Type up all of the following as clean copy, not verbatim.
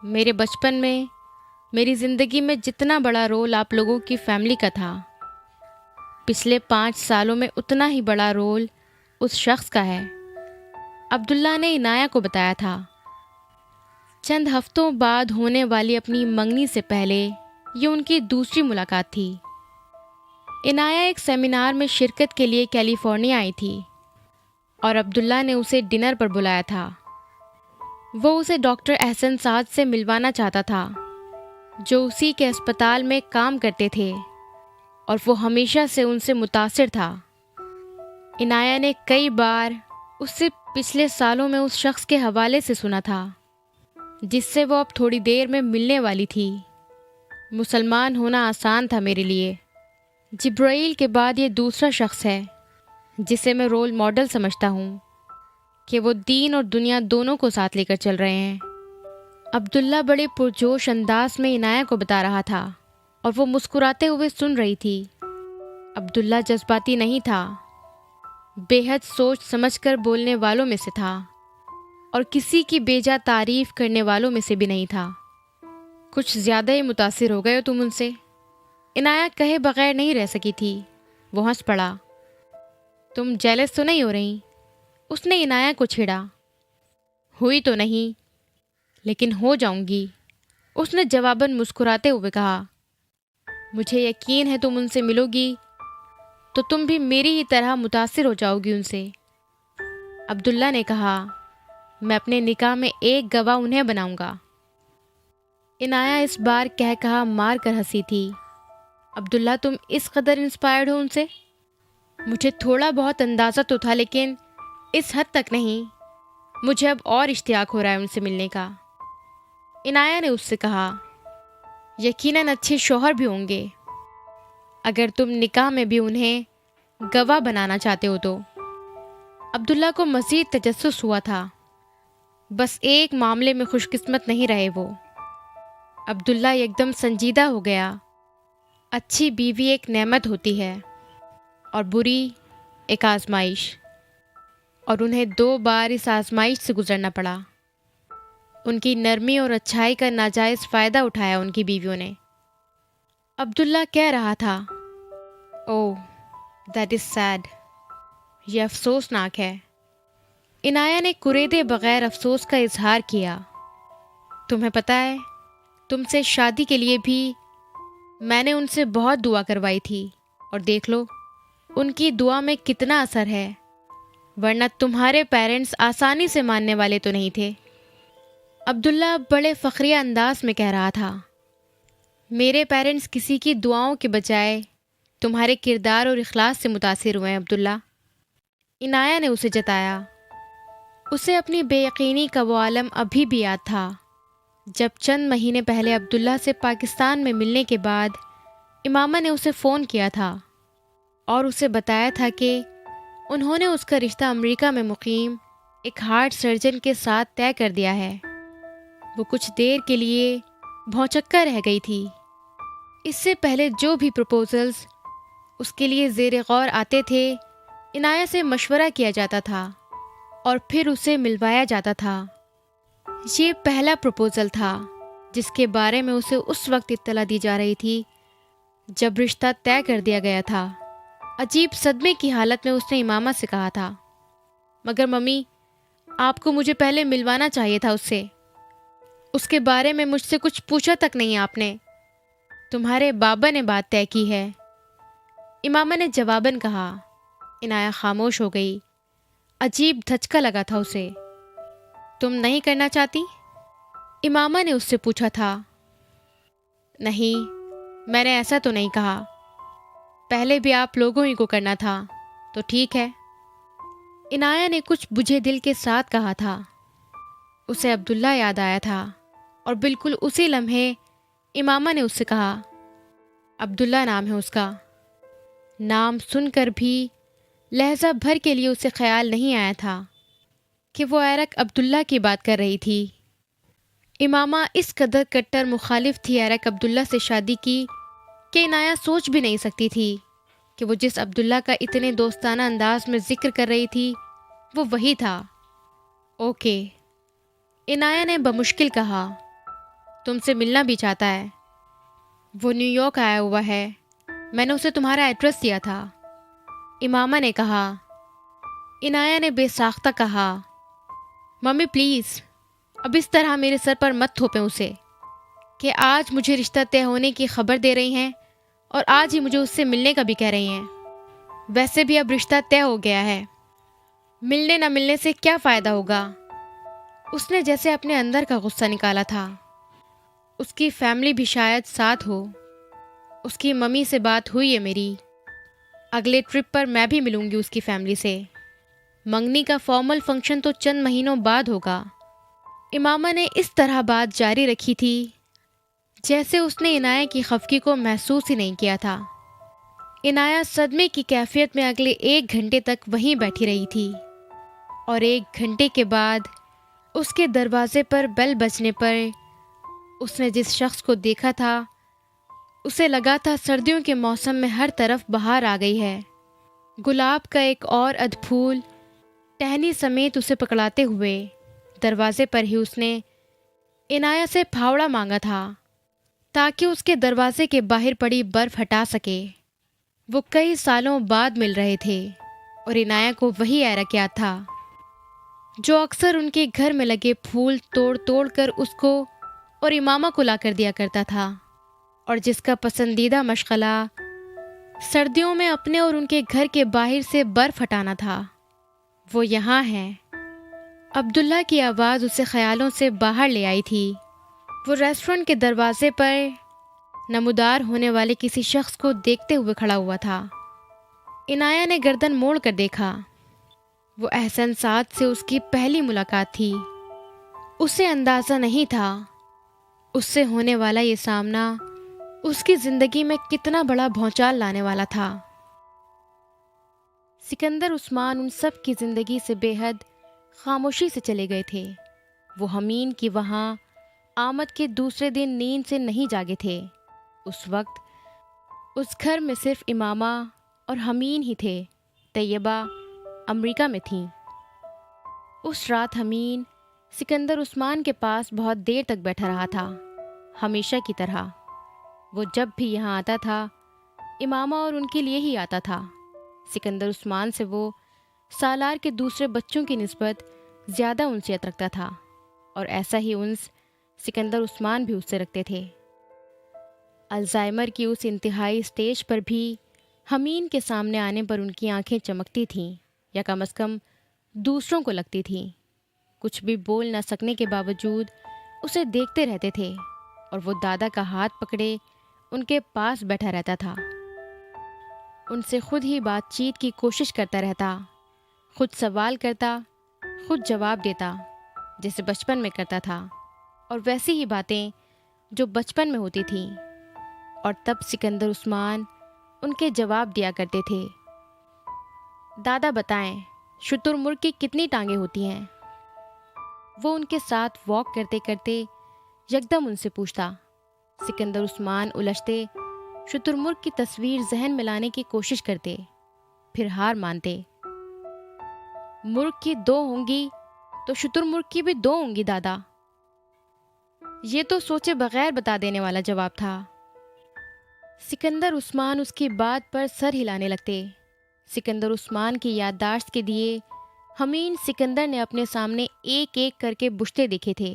میرے بچپن میں میری زندگی میں جتنا بڑا رول آپ لوگوں کی فیملی کا تھا، پچھلے 5 سالوں میں اتنا ہی بڑا رول اس شخص کا ہے۔ عبداللہ نے عنایہ کو بتایا تھا۔ چند ہفتوں بعد ہونے والی اپنی منگنی سے پہلے یہ ان کی دوسری ملاقات تھی۔ عنایہ ایک سیمینار میں شرکت کے لیے کیلیفورنیا آئی تھی اور عبداللہ نے اسے ڈنر پر بلایا تھا۔ وہ اسے ڈاکٹر احسن سعد سے ملوانا چاہتا تھا، جو اسی کے اسپتال میں کام کرتے تھے، اور وہ ہمیشہ سے ان سے متاثر تھا۔ عنایہ نے کئی بار اس سے پچھلے سالوں میں اس شخص کے حوالے سے سنا تھا جس سے وہ اب تھوڑی دیر میں ملنے والی تھی۔ مسلمان ہونا آسان تھا میرے لیے۔ جبرائیل کے بعد یہ دوسرا شخص ہے جسے میں رول ماڈل سمجھتا ہوں کہ وہ دین اور دنیا دونوں کو ساتھ لے کر چل رہے ہیں۔ عبداللہ بڑے پرجوش انداز میں عنایہ کو بتا رہا تھا اور وہ مسکراتے ہوئے سن رہی تھی۔ عبداللہ جذباتی نہیں تھا، بے حد سوچ سمجھ کر بولنے والوں میں سے تھا اور کسی کی بیجا تعریف کرنے والوں میں سے بھی نہیں تھا۔ کچھ زیادہ ہی متاثر ہو گئے ہو تم ان سے، عنایہ کہے بغیر نہیں رہ سکی تھی۔ وہ ہنس پڑا۔ تم جیلس تو نہیں ہو رہی؟ اس نے عنایہ کو چھیڑا۔ ہوئی تو نہیں، لیکن ہو جاؤں گی، اس نے جواباً مسکراتے ہوئے کہا۔ مجھے یقین ہے تم ان سے ملو گی تو تم بھی میری ہی طرح متاثر ہو جاؤ گی ان سے۔ عبداللہ نے کہا، میں اپنے نکاح میں ایک گواہ انہیں بناؤں گا۔ عنایہ اس بار کہا مار کر ہنسی تھی۔ عبداللہ تم اس قدر انسپائرڈ ہو ان سے؟ مجھے تھوڑا بہت اندازہ تو تھا، لیکن اس حد تک نہیں۔ مجھے اب اور اشتیاق ہو رہا ہے ان سے ملنے کا۔ عنایہ نے اس سے کہا، یقیناً اچھے شوہر بھی ہوں گے اگر تم نکاح میں بھی انہیں گواہ بنانا چاہتے ہو تو۔ عبداللہ کو مزید تجسس ہوا تھا، بس ایک معاملے میں خوش قسمت نہیں رہے وہ۔ عبداللہ ایک دم سنجیدہ ہو گیا۔ اچھی بیوی ایک نعمت ہوتی ہے اور بری ایک آزمائش، اور انہیں 2 بار اس آزمائش سے گزرنا پڑا۔ ان کی نرمی اور اچھائی کا ناجائز فائدہ اٹھایا ان کی بیویوں نے۔ عبداللہ کہہ رہا تھا، اوہ دیٹ از سیڈ، یہ افسوسناک ہے۔ عنایہ نے کریدے بغیر افسوس کا اظہار کیا۔ تمہیں پتہ ہے، تم سے شادی کے لیے بھی میں نے ان سے بہت دعا کروائی تھی، اور دیکھ لو ان کی دعا میں کتنا اثر ہے، ورنہ تمہارے پیرنٹس آسانی سے ماننے والے تو نہیں تھے۔ عبداللہ بڑے فخریہ انداز میں کہہ رہا تھا، میرے پیرنٹس کسی کی دعاؤں کے بجائے تمہارے کردار اور اخلاص سے متاثر ہوئے ہیں عبداللہ۔ عنایہ نے اسے جتایا۔ اسے اپنی بے یقینی کا وہ عالم ابھی بھی یاد تھا جب چند مہینے پہلے عبداللہ سے پاکستان میں ملنے کے بعد امامہ نے اسے فون کیا تھا اور اسے بتایا تھا کہ انہوں نے اس کا رشتہ امریکہ میں مقیم ایک ہارٹ سرجن کے ساتھ طے کر دیا ہے۔ وہ کچھ دیر کے لیے بھونچکا رہ گئی تھی۔ اس سے پہلے جو بھی پروپوزلز اس کے لیے زیر غور آتے تھے، عنایہ سے مشورہ کیا جاتا تھا اور پھر اسے ملوایا جاتا تھا۔ یہ پہلا پروپوزل تھا جس کے بارے میں اسے اس وقت اطلاع دی جا رہی تھی جب رشتہ طے کر دیا گیا تھا۔ عجیب صدمے کی حالت میں اس نے امامہ سے کہا تھا، مگر ممی، آپ کو مجھے پہلے ملوانا چاہیے تھا اس سے۔ اس کے بارے میں مجھ سے کچھ پوچھا تک نہیں آپ نے۔ تمہارے بابا نے بات طے کی ہے، امامہ نے جواباً کہا۔ عنایہ خاموش ہو گئی۔ عجیب دھچکا لگا تھا اسے۔ تم نہیں کرنا چاہتی؟ امامہ نے اس سے پوچھا تھا۔ نہیں، میں نے ایسا تو نہیں کہا، پہلے بھی آپ لوگوں ہی کو کرنا تھا تو ٹھیک ہے، عنایہ نے کچھ بجھے دل کے ساتھ کہا تھا۔ اسے عبداللہ یاد آیا تھا اور بالکل اسی لمحے امامہ نے اس سے کہا، عبداللہ نام ہے اس کا۔ نام سن کر بھی لہجہ بھر کے لیے اسے خیال نہیں آیا تھا کہ وہ ایرک عبداللہ کی بات کر رہی تھی۔ امامہ اس قدر کٹر مخالف تھی ایرک عبداللہ سے شادی کی کہ عنایہ سوچ بھی نہیں سکتی تھی کہ وہ جس عبداللہ کا اتنے دوستانہ انداز میں ذکر کر رہی تھی وہ وہی تھا۔ اوکے، عنایہ نے بمشکل کہا، تم سے ملنا بھی چاہتا ہے۔ وہ نیو یارک آیا ہوا ہے، میں نے اسے تمہارا ایڈریس دیا تھا، امامہ نے کہا۔ عنایہ نے بے ساختہ کہا، ممی پلیز اب اس طرح میرے سر پر مت تھوپیں اسے کہ آج مجھے رشتہ طے ہونے کی خبر دے رہی ہیں اور آج ہی مجھے اس سے ملنے کا بھی کہہ رہی ہیں۔ ویسے بھی اب رشتہ طے ہو گیا ہے، ملنے نہ ملنے سے کیا فائدہ ہوگا۔ اس نے جیسے اپنے اندر کا غصہ نکالا تھا۔ اس کی فیملی بھی شاید ساتھ ہو، اس کی ممی سے بات ہوئی ہے میری، اگلے ٹرپ پر میں بھی ملوں گی اس کی فیملی سے۔ منگنی کا فارمل فنکشن تو چند مہینوں بعد ہوگا۔ امامہ نے اس طرح بات جاری رکھی تھی جیسے اس نے عنایہ کی خفگی کو محسوس ہی نہیں کیا تھا۔ عنایہ صدمے کی کیفیت میں اگلے 1 گھنٹے تک وہیں بیٹھی رہی تھی، اور 1 گھنٹے کے بعد اس کے دروازے پر بیل بجنے پر اس نے جس شخص کو دیکھا تھا اسے لگا تھا سردیوں کے موسم میں ہر طرف بہار آ گئی ہے۔ گلاب کا ایک اور ادھ پھول ٹہنی سمیت اسے پکڑاتے ہوئے دروازے پر ہی اس نے عنایہ سے پھاوڑا مانگا تھا تاکہ اس کے دروازے کے باہر پڑی برف ہٹا سکے۔ وہ کئی سالوں بعد مل رہے تھے اور عنایہ کو وہی ایرک یاد تھا جو اکثر ان کے گھر میں لگے پھول توڑ توڑ کر اس کو اور امامہ کو لا کر دیا کرتا تھا، اور جس کا پسندیدہ مشغلہ سردیوں میں اپنے اور ان کے گھر کے باہر سے برف ہٹانا تھا۔ وہ یہاں ہے۔ عبداللہ کی آواز اسے خیالوں سے باہر لے آئی تھی۔ وہ ریسٹورنٹ کے دروازے پر نمودار ہونے والے کسی شخص کو دیکھتے ہوئے کھڑا ہوا تھا۔ عنایہ نے گردن موڑ کر دیکھا۔ وہ احسن سعد سے اس کی پہلی ملاقات تھی۔ اسے اندازہ نہیں تھا اس سے ہونے والا یہ سامنا اس کی زندگی میں کتنا بڑا بھونچال لانے والا تھا۔ سکندر عثمان ان سب کی زندگی سے بے حد خاموشی سے چلے گئے تھے۔ وہ حمین کی وہاں آمد کے دوسرے دن نیند سے نہیں جاگے تھے۔ اس وقت اس گھر میں صرف امامہ اور حمین ہی تھے۔ طیبہ امریکہ میں تھیں۔ اس رات حمین سکندر عثمان کے پاس بہت دیر تک بیٹھا رہا تھا، ہمیشہ کی طرح۔ وہ جب بھی یہاں آتا تھا امامہ اور ان کے لیے ہی آتا تھا۔ سکندر عثمان سے وہ سالار کے دوسرے بچوں کی نسبت زیادہ انسیت رکھتا تھا، اور ایسا ہی انس سکندر عثمان بھی اس سے رکھتے تھے۔ الزائمر کی اس انتہائی سٹیج پر بھی حمین کے سامنے آنے پر ان کی آنکھیں چمکتی تھیں، یا کم از کم دوسروں کو لگتی تھیں۔ کچھ بھی بول نہ سکنے کے باوجود اسے دیکھتے رہتے تھے، اور وہ دادا کا ہاتھ پکڑے ان کے پاس بیٹھا رہتا تھا۔ ان سے خود ہی بات چیت کی کوشش کرتا رہتا، خود سوال کرتا، خود جواب دیتا جیسے بچپن میں کرتا تھا، اور ویسی ہی باتیں جو بچپن میں ہوتی تھیں، اور تب سکندر عثمان ان کے جواب دیا کرتے تھے۔ دادا بتائیں شتر مرغ کی کتنی ٹانگیں ہوتی ہیں؟ وہ ان کے ساتھ واک کرتے کرتے یکدم ان سے پوچھتا۔ سکندر عثمان الجھتے، شتر مرغ کی تصویر ذہن میں لانے کی کوشش کرتے، پھر ہار مانتے۔ مرغ کی 2 ہوں گی تو شتر مرغ کی بھی 2 ہوں گی دادا۔ یہ تو سوچے بغیر بتا دینے والا جواب تھا۔ سکندر عثمان اس کی بات پر سر ہلانے لگتے۔ سکندر عثمان کی یادداشت کے دیے حمین سکندر نے اپنے سامنے ایک ایک کر کے بجھتے دیکھے تھے،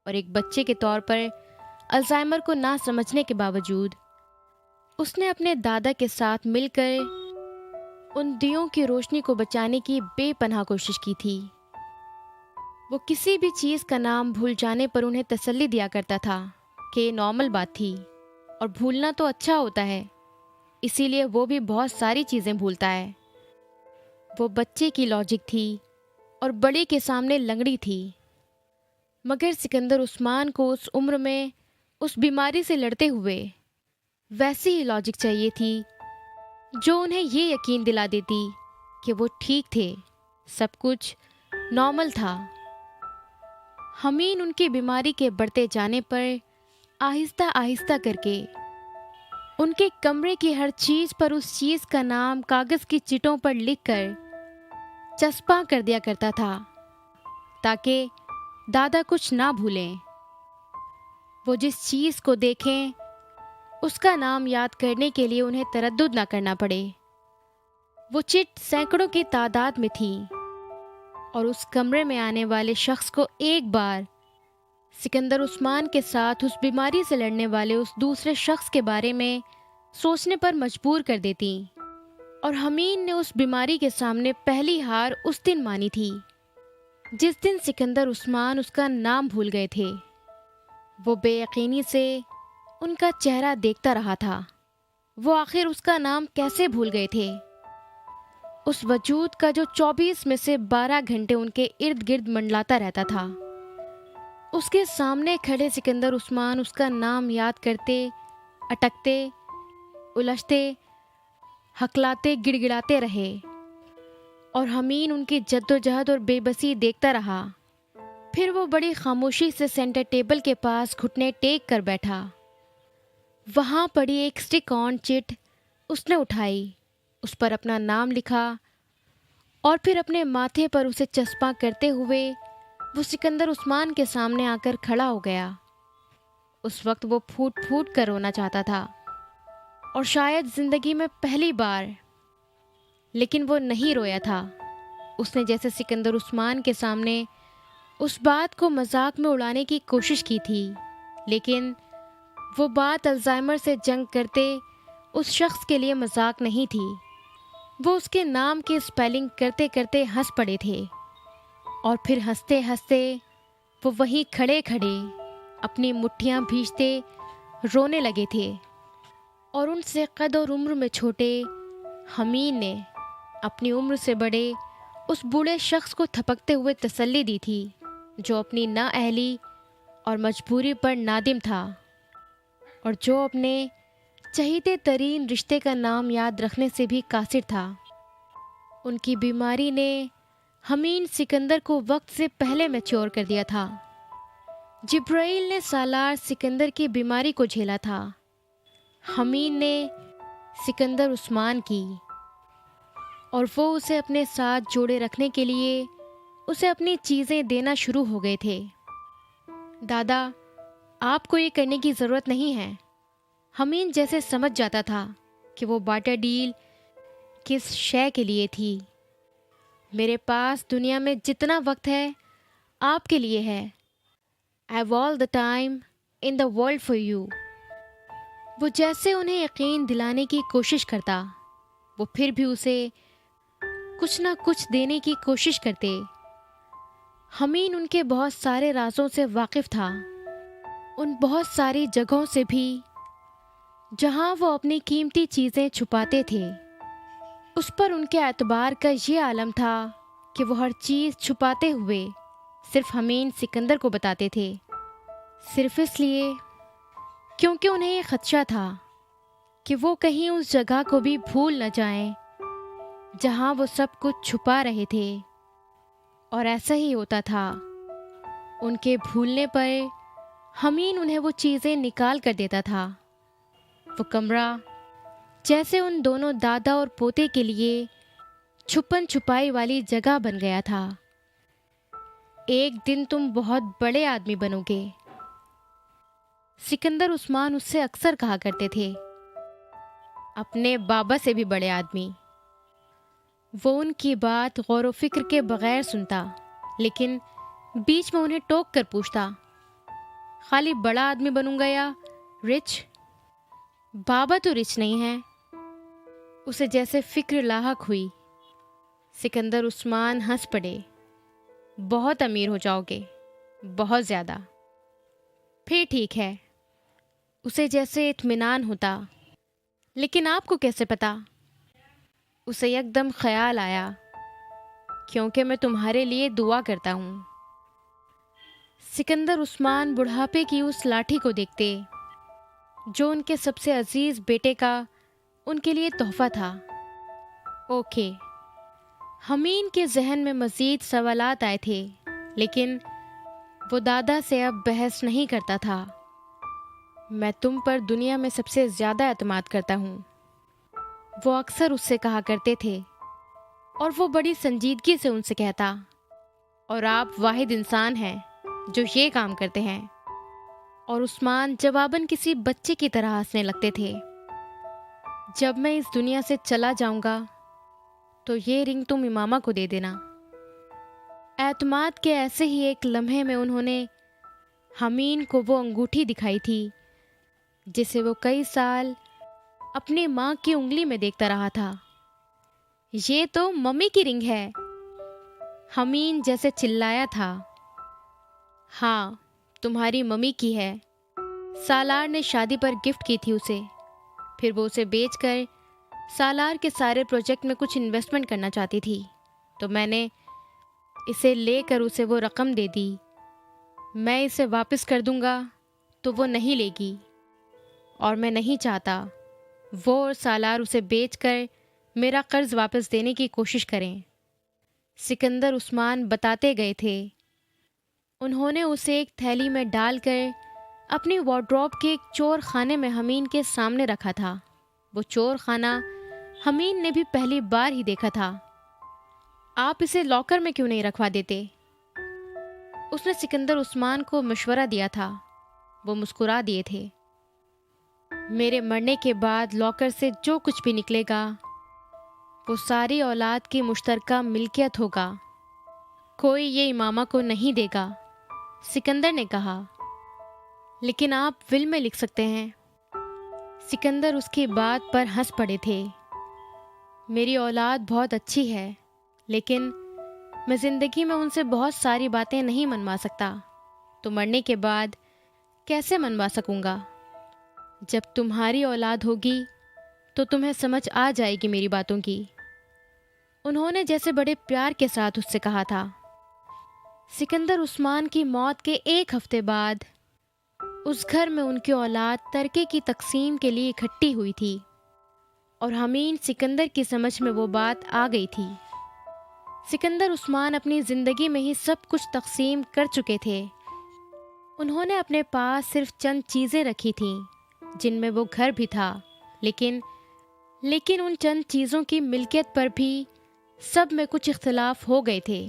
اور ایک بچے کے طور پر الزائمر کو نہ سمجھنے کے باوجود اس نے اپنے دادا کے ساتھ مل کر ان دیوں کی روشنی کو بچانے کی بے پناہ کوشش کی تھی۔ وہ کسی بھی چیز کا نام بھول جانے پر انہیں تسلی دیا کرتا تھا کہ یہ نارمل بات تھی، اور بھولنا تو اچھا ہوتا ہے، اسی لیے وہ بھی بہت ساری چیزیں بھولتا ہے۔ وہ بچے کی لاجک تھی اور بڑے کے سامنے لنگڑی تھی، مگر سکندر عثمان کو اس عمر میں اس بیماری سے لڑتے ہوئے ویسی ہی لاجک چاہیے تھی جو انہیں یہ یقین دلا دیتی کہ وہ ٹھیک تھے، سب کچھ نارمل تھا۔ حمین ان کی بیماری کے بڑھتے جانے پر آہستہ آہستہ کر کے ان کے کمرے کی ہر چیز پر اس چیز کا نام کاغذ کی چٹوں پر لکھ کر چسپاں کر دیا کرتا تھا تاکہ دادا کچھ نہ بھولیں۔ وہ جس چیز کو دیکھیں اس کا نام یاد کرنے کے لیے انہیں تردد نہ کرنا پڑے۔ وہ چٹ سینکڑوں کی تعداد میں تھی اور اس کمرے میں آنے والے شخص کو ایک بار سکندر عثمان کے ساتھ اس بیماری سے لڑنے والے اس دوسرے شخص کے بارے میں سوچنے پر مجبور کر دیتی، اور حمین نے اس بیماری کے سامنے پہلی ہار اس دن مانی تھی جس دن سکندر عثمان اس کا نام بھول گئے تھے۔ وہ بے یقینی سے ان کا چہرہ دیکھتا رہا تھا۔ وہ آخر اس کا نام کیسے بھول گئے تھے؟ اس وجود کا جو 24 میں سے 12 گھنٹے ان کے ارد گرد منڈلاتا رہتا تھا۔ اس کے سامنے کھڑے سکندر عثمان اس کا نام یاد کرتے، اٹکتے، الجھتے، ہکلاتے، گڑ گڑاتے رہے، اور حمین ان کی جدوجہد اور بے بسی دیکھتا رہا۔ پھر وہ بڑی خاموشی سے سینٹر ٹیبل کے پاس گھٹنے ٹیک کر بیٹھا۔ وہاں پڑی ایک سٹک آن چٹ اس نے اٹھائی، اس پر اپنا نام لکھا اور پھر اپنے ماتھے پر اسے چسپاں کرتے ہوئے وہ سکندر عثمان کے سامنے آ کر کھڑا ہو گیا۔ اس وقت وہ پھوٹ پھوٹ کر رونا چاہتا تھا، اور شاید زندگی میں پہلی بار، لیکن وہ نہیں رویا تھا۔ اس نے جیسے سکندر عثمان کے سامنے اس بات کو مذاق میں اڑانے کی کوشش کی تھی، لیکن وہ بات الزائمر سے جنگ کرتے اس شخص کے لیے مذاق نہیں تھی۔ وہ اس کے نام کی اسپیلنگ کرتے کرتے ہنس پڑے تھے، اور پھر ہنستے ہنستے وہ وہیں کھڑے کھڑے اپنی مٹھیاں بھیجتے رونے لگے تھے، اور ان سے قد اور عمر میں چھوٹے حمین نے اپنی عمر سے بڑے اس بوڑھے شخص کو تھپکتے ہوئے تسلی دی تھی جو اپنی نااہلی اور مجبوری پر نادم تھا، اور جو اپنے چہیتے ترین رشتے کا نام یاد رکھنے سے بھی قاصر تھا۔ ان کی بیماری نے حمین سکندر کو وقت سے پہلے میچور کر دیا تھا۔ جبرائیل نے سالار سکندر کی بیماری کو جھیلا تھا، حمین نے سکندر عثمان کی، اور وہ اسے اپنے ساتھ جوڑے رکھنے کے لیے اسے اپنی چیزیں دینا شروع ہو گئے تھے۔ دادا، آپ کو یہ کرنے کی ضرورت نہیں ہے۔ حمین جیسے سمجھ جاتا تھا کہ وہ بارٹر ڈیل کس شے کے لیے تھی۔ میرے پاس دنیا میں جتنا وقت ہے آپ کے لیے ہے۔ I have all the time in the world for you۔ وہ جیسے انہیں یقین دلانے کی کوشش کرتا، وہ پھر بھی اسے کچھ نہ کچھ دینے کی کوشش کرتے۔ حمین ان کے بہت سارے رازوں سے واقف تھا، ان بہت ساری جگہوں سے بھی جہاں وہ اپنی قیمتی چیزیں چھپاتے تھے۔ اس پر ان کے اعتبار کا یہ عالم تھا کہ وہ ہر چیز چھپاتے ہوئے صرف حمین سکندر کو بتاتے تھے، صرف اس لیے کیونکہ انہیں یہ خدشہ تھا کہ وہ کہیں اس جگہ کو بھی بھول نہ جائیں جہاں وہ سب کچھ چھپا رہے تھے۔ اور ایسا ہی ہوتا تھا۔ ان کے بھولنے پر حمین انہیں وہ چیزیں نکال کر دیتا تھا۔ وہ کمرہ جیسے ان دونوں دادا اور پوتے کے لیے چھپن چھپائی والی جگہ بن گیا تھا۔ ایک دن تم بہت بڑے آدمی بنو گے، سکندر عثمان اس سے اکثر کہا کرتے تھے، اپنے بابا سے بھی بڑے آدمی۔ وہ ان کی بات غور و فکر کے بغیر سنتا، لیکن بیچ میں انہیں ٹوک کر پوچھتا، خالی بڑا آدمی بنوں گا یا رچ؟ بابا تو رچ نہیں ہے۔ اسے جیسے فکر لاحق ہوئی۔ سکندر عثمان ہنس پڑے، بہت امیر ہو جاؤ گے، بہت زیادہ۔ پھر ٹھیک ہے۔ اسے جیسے اطمینان ہوتا، لیکن آپ کو کیسے پتا؟ اسے یکدم خیال آیا، کیونکہ میں تمہارے لیے دعا کرتا ہوں۔ سکندر عثمان بڑھاپے کی اس لاٹھی کو دیکھتے جو ان کے سب سے عزیز بیٹے کا ان کے لیے تحفہ تھا۔ اوکے۔ حمین کے ذہن میں مزید سوالات آئے تھے، لیکن وہ دادا سے اب بحث نہیں کرتا تھا۔ میں تم پر دنیا میں سب سے زیادہ اعتماد کرتا ہوں، وہ اکثر اس سے کہا کرتے تھے، اور وہ بڑی سنجیدگی سے ان سے کہتا، اور آپ واحد انسان ہیں جو یہ کام کرتے ہیں، اور عثمان جواباً کسی بچے کی طرح ہنسنے لگتے تھے۔ جب میں اس دنیا سے چلا جاؤں گا تو یہ رنگ تم امامہ کو دے دینا۔ اعتماد کے ایسے ہی ایک لمحے میں انہوں نے حمین کو وہ انگوٹھی دکھائی تھی جسے وہ کئی سال اپنی ماں کی انگلی میں دیکھتا رہا تھا۔ یہ تو ممی کی رنگ ہے، حمین جیسے چلایا تھا۔ ہاں تمہاری ممی کی ہے، سالار نے شادی پر گفٹ کی تھی اسے، پھر وہ اسے بیچ کر سالار کے سارے پروجیکٹ میں کچھ انویسٹمنٹ کرنا چاہتی تھی، تو میں نے اسے لے کر اسے وہ رقم دے دی۔ میں اسے واپس کر دوں گا تو وہ نہیں لے گی، اور میں نہیں چاہتا وہ اور سالار اسے بیچ کر میرا قرض واپس دینے کی کوشش کریں۔ سکندر عثمان بتاتے گئے تھے۔ انہوں نے اسے ایک تھیلی میں ڈال کر اپنی وارڈروب کے ایک چور خانے میں حمین کے سامنے رکھا تھا۔ وہ چور خانہ حمین نے بھی پہلی بار ہی دیکھا تھا۔ آپ اسے لاکر میں کیوں نہیں رکھوا دیتے؟ اس نے سکندر عثمان کو مشورہ دیا تھا۔ وہ مسکرا دیے تھے۔ میرے مرنے کے بعد لاکر سے جو کچھ بھی نکلے گا وہ ساری اولاد کی مشترکہ ملکیت ہوگا، کوئی یہ امامہ کو نہیں دے گا، سکندر نے کہا۔ لیکن آپ ول میں لکھ سکتے ہیں۔ سکندر اس کی بات پر ہنس پڑے تھے۔ میری اولاد بہت اچھی ہے، لیکن میں زندگی میں ان سے بہت ساری باتیں نہیں منوا سکتا، تو مرنے کے بعد کیسے منوا سکوں گا؟ جب تمہاری اولاد ہوگی تو تمہیں سمجھ آ جائے گی میری باتوں کی، انہوں نے جیسے بڑے پیار کے ساتھ اس سے کہا تھا۔ سکندر عثمان کی موت کے ایک ہفتے بعد اس گھر میں ان کی اولاد ترکے کی تقسیم کے لیے اکٹھی ہوئی تھی، اور حمین سکندر کی سمجھ میں وہ بات آ گئی تھی۔ سکندر عثمان اپنی زندگی میں ہی سب کچھ تقسیم کر چکے تھے۔ انہوں نے اپنے پاس صرف چند چیزیں رکھی تھیں جن میں وہ گھر بھی تھا، لیکن ان چند چیزوں کی ملکیت پر بھی سب میں کچھ اختلاف ہو گئے تھے،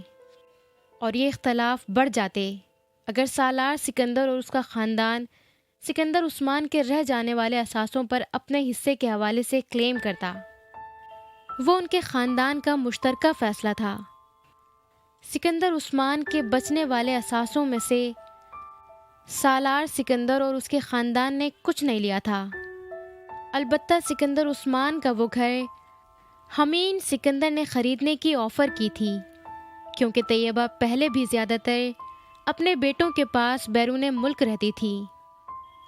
اور یہ اختلاف بڑھ جاتے اگر سالار سکندر اور اس کا خاندان سکندر عثمان کے رہ جانے والے اثاثوں پر اپنے حصے کے حوالے سے کلیم کرتا۔ وہ ان کے خاندان کا مشترکہ فیصلہ تھا۔ سکندر عثمان کے بچنے والے اثاثوں میں سے سالار سکندر اور اس کے خاندان نے کچھ نہیں لیا تھا، البتہ سکندر عثمان کا وہ گھر حمین سکندر نے خریدنے کی آفر کی تھی، کیونکہ طیبہ پہلے بھی زیادہ تر اپنے بیٹوں کے پاس بیرون ملک رہتی تھی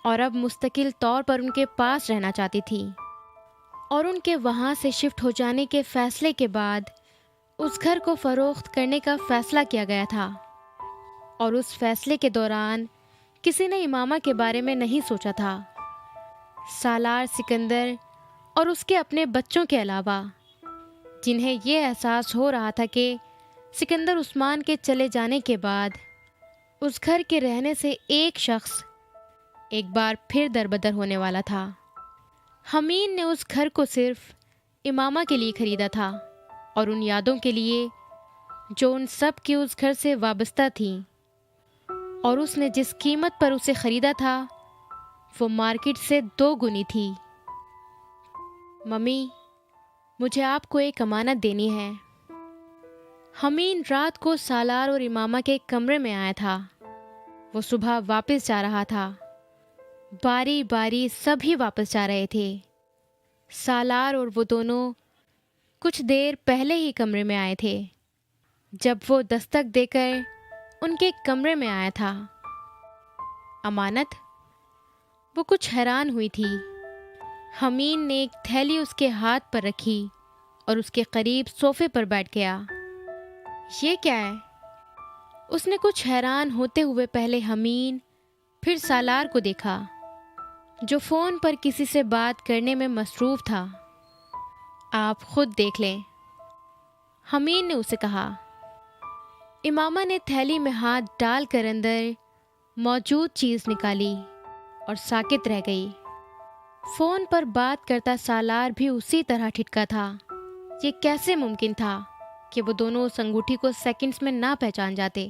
اور اب مستقل طور پر ان کے پاس رہنا چاہتی تھی، اور ان کے وہاں سے شفٹ ہو جانے کے فیصلے کے بعد اس گھر کو فروخت کرنے کا فیصلہ کیا گیا تھا، اور اس فیصلے کے دوران کسی نے امامہ کے بارے میں نہیں سوچا تھا، سالار سکندر اور اس کے اپنے بچوں کے علاوہ، جنہیں یہ احساس ہو رہا تھا کہ سکندر عثمان کے چلے جانے کے بعد اس گھر کے رہنے سے ایک شخص ایک بار پھر دربدر ہونے والا تھا۔ حمین نے اس گھر کو صرف امامہ کے لیے خریدا تھا، اور ان یادوں کے لیے جو ان سب کی اس گھر سے وابستہ تھیں، اور اس نے جس قیمت پر اسے خریدا تھا وہ مارکیٹ سے 2 گنی تھی۔ ممی، مجھے آپ کو ایک امانت دینی ہے۔ حمین رات کو سالار اور امامہ کے کمرے میں آیا تھا۔ وہ صبح واپس جا رہا تھا۔ باری باری سبھی واپس جا رہے تھے۔ سالار اور وہ دونوں کچھ دیر پہلے ہی کمرے میں آئے تھے جب وہ دستک دے کر ان کے کمرے میں آیا تھا۔ امانت؟ وہ کچھ حیران ہوئی تھی۔ حمین نے ایک تھیلی اس کے ہاتھ پر رکھی اور اس کے قریب صوفے پر بیٹھ گیا۔ یہ کیا ہے؟ اس نے کچھ حیران ہوتے ہوئے پہلے حمین پھر سالار کو دیکھا، جو فون پر کسی سے بات کرنے میں مصروف تھا۔ آپ خود دیکھ لیں، حمین نے اسے کہا۔ امامہ نے تھیلی میں ہاتھ ڈال کر اندر موجود چیز نکالی اور ساکت رہ گئی۔ فون پر بات کرتا سالار بھی اسی طرح ٹھٹکا تھا۔ یہ کیسے ممکن تھا کہ وہ دونوں اس انگوٹھی کو سیکنڈز میں نہ پہچان جاتے؟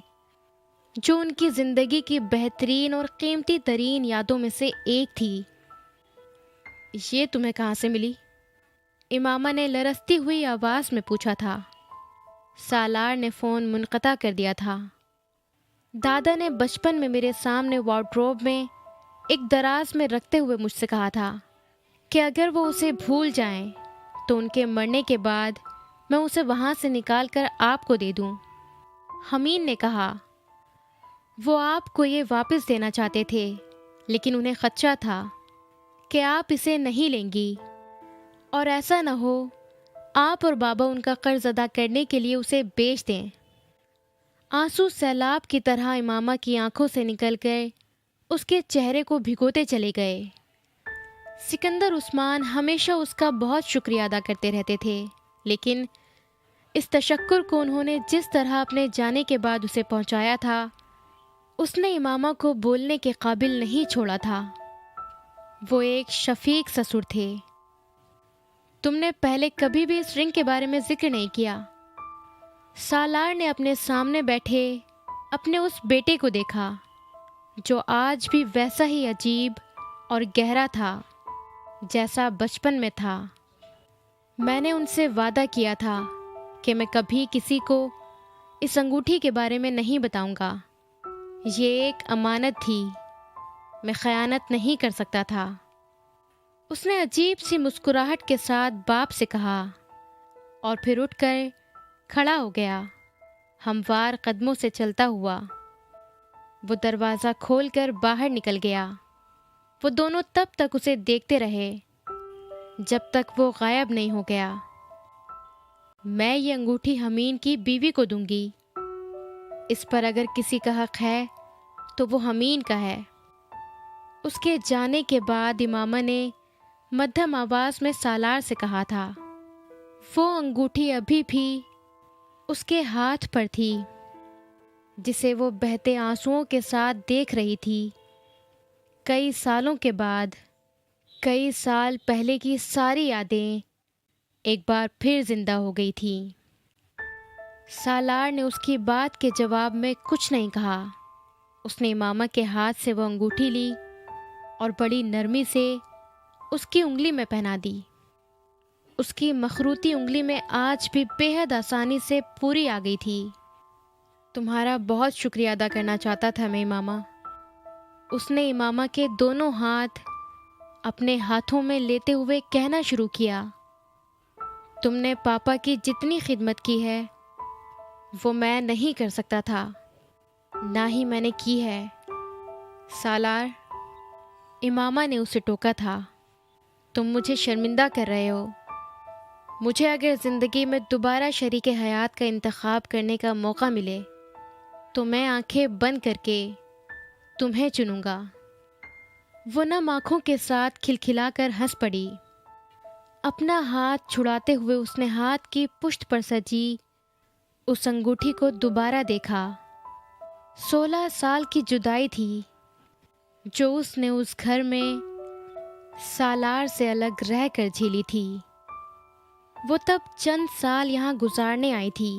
جو ان کی زندگی کی بہترین اور قیمتی ترین یادوں میں سے ایک تھی۔ یہ تمہیں کہاں سے ملی؟ امامہ نے لرزتی ہوئی آواز میں پوچھا تھا۔ سالار نے فون منقطع کر دیا تھا۔ دادا نے بچپن میں میرے سامنے وارڈروب میں ایک دراز میں رکھتے ہوئے مجھ سے کہا تھا کہ اگر وہ اسے بھول جائیں تو ان کے مرنے کے بعد میں اسے وہاں سے نکال کر آپ کو دے دوں۔ حمید نے کہا، وہ آپ کو یہ واپس دینا چاہتے تھے لیکن انہیں خدشہ تھا کہ آپ اسے نہیں لیں گی اور ایسا نہ ہو آپ اور بابا ان کا قرض ادا کرنے کے لیے اسے بیچ دیں۔ آنسو سیلاب کی طرح امامہ کی آنکھوں سے نکل کر اس کے چہرے کو بھگوتے چلے گئے۔ سکندر عثمان ہمیشہ اس کا بہت شکریہ ادا کرتے رہتے تھے، لیکن اس تشکر کو انہوں نے جس طرح اپنے جانے کے بعد اسے پہنچایا تھا، اس نے امامہ کو بولنے کے قابل نہیں چھوڑا تھا۔ وہ ایک شفیق سسر تھے۔ تم نے پہلے کبھی بھی اس رنگ کے بارے میں ذکر نہیں کیا۔ سالار نے اپنے سامنے بیٹھے اپنے اس بیٹے کو دیکھا جو آج بھی ویسا ہی عجیب اور گہرا تھا جیسا بچپن میں تھا۔ میں نے ان سے وعدہ کیا تھا کہ میں کبھی کسی کو اس انگوٹھی کے بارے میں نہیں بتاؤں گا۔ یہ ایک امانت تھی، میں خیانت نہیں کر سکتا تھا۔ اس نے عجیب سی مسکراہٹ کے ساتھ باپ سے کہا اور پھر اٹھ کر کھڑا ہو گیا، ہموار قدموں سے چلتا ہوا۔ وہ دروازہ کھول کر باہر نکل گیا۔ وہ دونوں تب تک اسے دیکھتے رہے جب تک وہ غائب نہیں ہو گیا۔ میں یہ انگوٹھی حمید کی بیوی کو دوں گی۔ اس پر اگر کسی کا حق ہے تو وہ حمید کا ہے۔ اس کے جانے کے بعد امامہ نے مدھم آواز میں سالار سے کہا تھا۔ وہ انگوٹھی ابھی بھی اس کے ہاتھ پر تھی جسے وہ بہتے آنسوؤں کے ساتھ دیکھ رہی تھی۔ کئی سالوں کے بعد، کئی سال پہلے کی ساری یادیں ایک بار پھر زندہ ہو گئی تھیں۔ سالار نے اس کی بات کے جواب میں کچھ نہیں کہا۔ اس نے امامہ کے ہاتھ سے وہ انگوٹھی لی اور بڑی نرمی سے اس کی انگلی میں پہنا دی۔ اس کی مخروطی انگلی میں آج بھی بے حد آسانی سے پوری آ گئی تھی۔ تمہارا بہت شکریہ ادا کرنا چاہتا تھا میں امامہ۔ اس نے امامہ کے دونوں ہاتھ اپنے ہاتھوں میں لیتے ہوئے کہنا شروع کیا، تم نے پاپا کی جتنی خدمت کی ہے وہ میں نہیں کر سکتا تھا، نہ ہی میں نے کی ہے۔ سالار، امامہ نے اسے ٹوکا تھا، تم مجھے شرمندہ کر رہے ہو۔ مجھے اگر زندگی میں دوبارہ شریک حیات کا انتخاب کرنے کا موقع ملے تو میں آنکھیں بند کر کے تمہیں چنوں گا۔ وہ نم آنکھوں کے ساتھ کھلکھلا کر ہنس پڑی۔ اپنا ہاتھ چھڑاتے ہوئے اس نے ہاتھ کی پشت پر سجی اس انگوٹھی کو دوبارہ دیکھا۔ 16 سال کی جدائی تھی جو اس نے اس گھر میں سالار سے الگ رہ کر جھیلی تھی۔ وہ تب چند سال یہاں گزارنے آئی تھی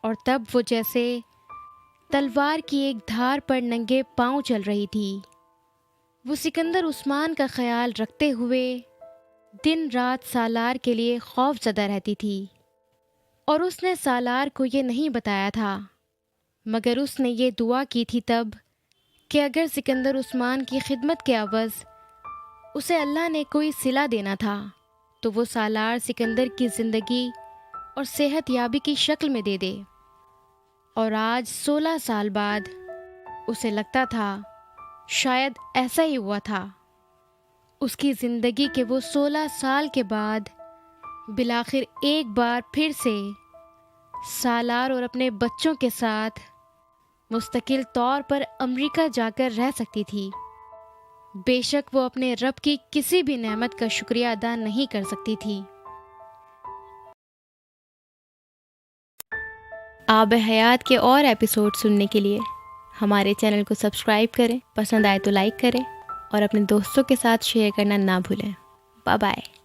اور تب وہ جیسے تلوار کی ایک دھار پر ننگے پاؤں چل رہی تھی۔ وہ سکندر عثمان کا خیال رکھتے ہوئے دن رات سالار کے لیے خوف زدہ رہتی تھی، اور اس نے سالار کو یہ نہیں بتایا تھا، مگر اس نے یہ دعا کی تھی تب کہ اگر سکندر عثمان کی خدمت کے عوض اسے اللہ نے کوئی صلہ دینا تھا تو وہ سالار سکندر کی زندگی اور صحت یابی کی شکل میں دے دے۔ اور آج 16 سال بعد اسے لگتا تھا شاید ایسا ہی ہوا تھا۔ اس کی زندگی کے وہ 16 سال کے بعد بالآخر ایک بار پھر سے سالار اور اپنے بچوں کے ساتھ مستقل طور پر امریکہ جا کر رہ سکتی تھی۔ بے شک وہ اپنے رب کی کسی بھی نعمت کا شکریہ ادا نہیں کر سکتی تھی۔ آب حیات کے اور ایپیسوڈ سننے کے لیے ہمارے چینل کو سبسکرائب کریں، پسند آئے تو لائک کریں اور اپنے دوستوں کے ساتھ شیئر کرنا نہ بھولیں۔ Bye bye.